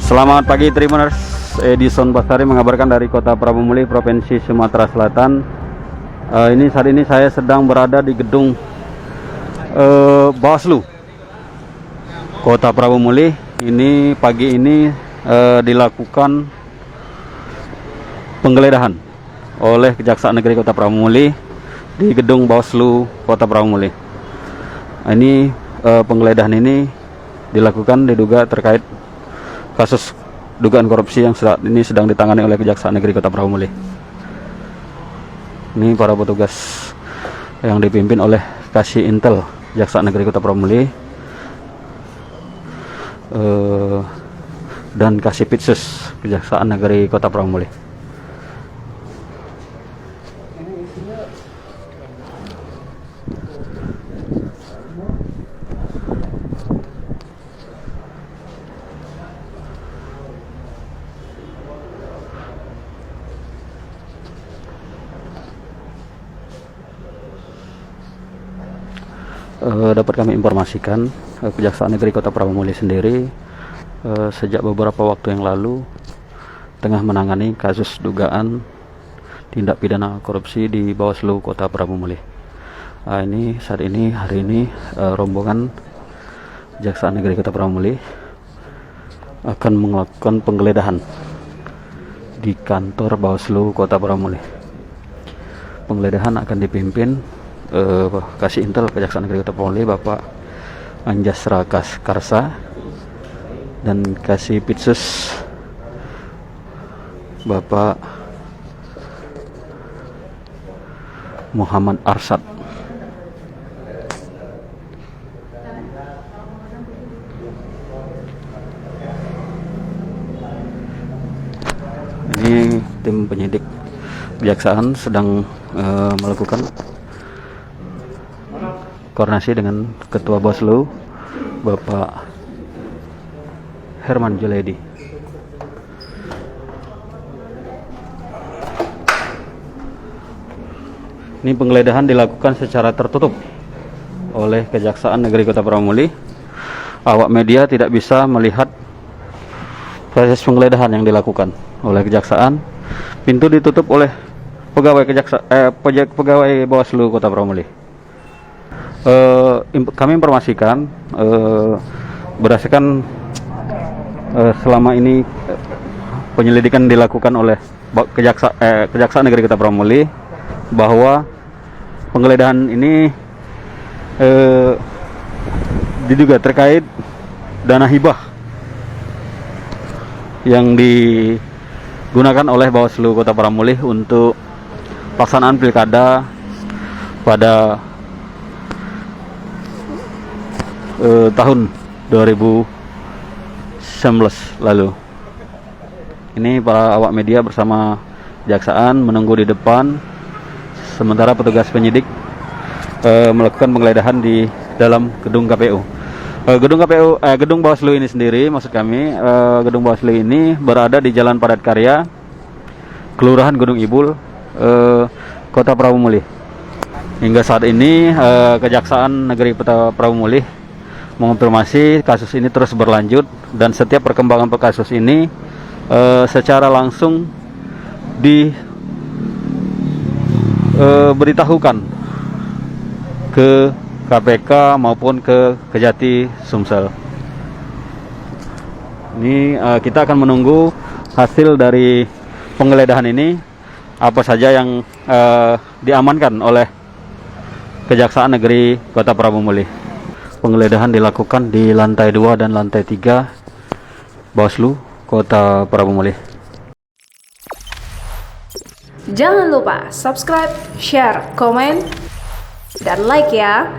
Selamat pagi Tribuners, Edison Basari mengabarkan dari Kota Prabu Muli, Provinsi Sumatera Selatan. Saat ini saya sedang berada di gedung Bawaslu Kota Prabu Muli. Ini pagi ini dilakukan penggeledahan oleh Kejaksaan Negeri Kota Prabu Muli di gedung Bawaslu Kota Prabu Muli. Penggeledahan ini dilakukan diduga terkait kasus dugaan korupsi yang saat ini sedang ditangani oleh Kejaksaan Negeri Kota Prabu Muli. Ini para petugas yang dipimpin oleh Kasih Intel Kejaksaan Negeri Kota Prabu Muli dan Kasih Pitsus Kejaksaan Negeri Kota Prabu Muli. Dapat kami informasikan, Kejaksaan Negeri Kota Prabu Muli sendiri sejak beberapa waktu yang lalu tengah menangani kasus dugaan tindak pidana korupsi di Bawaslu Kota Prabu Muli. Hari ini rombongan Kejaksaan Negeri Kota Prabu Muli akan melakukan penggeledahan di kantor Bawaslu Kota Prabu Muli. Penggeledahan akan dipimpin Kasih Intel Kejaksaan Negeri Kota Prabu Muli Bapak Anjasra Karsa dan Kasih Pitsus Bapak Muhammad Arsad. Ini tim penyidik kejaksaan sedang melakukan koordinasi dengan Ketua Bawaslu Bapak Herman Juledi. Ini penggeledahan dilakukan secara tertutup oleh Kejaksaan Negeri Kota Prabu Muli. Awak media tidak bisa melihat proses penggeledahan yang dilakukan oleh Kejaksaan. Pintu ditutup oleh pegawai pegawai Bawaslu Kota Prabu Muli. Kami informasikan berdasarkan selama ini penyelidikan dilakukan oleh Kejaksaan Negeri Kota Prabu Muli bahwa penggeledahan ini diduga terkait dana hibah yang digunakan oleh Bawaslu Kota Prabu Muli untuk pelaksanaan pilkada pada tahun 2019 lalu. Ini para awak media bersama Kejaksaan menunggu di depan, sementara petugas penyidik melakukan penggeledahan di dalam gedung KPU. Gedung Bawaslu ini sendiri, maksud kami, gedung Bawaslu ini berada di Jalan Padat Karya, Kelurahan Gunung Ibul, Kota Prabu Muli. Hingga saat ini Kejaksaan Negeri Kota Prabu Muli mengonfirmasi kasus ini terus berlanjut, dan setiap perkembangan kasus ini secara langsung diberitahukan ke KPK maupun ke Kejati Sumsel. Ini kita akan menunggu hasil dari penggeledahan ini, apa saja yang diamankan oleh Kejaksaan Negeri Kota Prabu Muli. Penggeledahan dilakukan di lantai 2 dan lantai 3 Bawaslu Kota Prabu Muli. Jangan lupa subscribe, share, komen, dan like ya.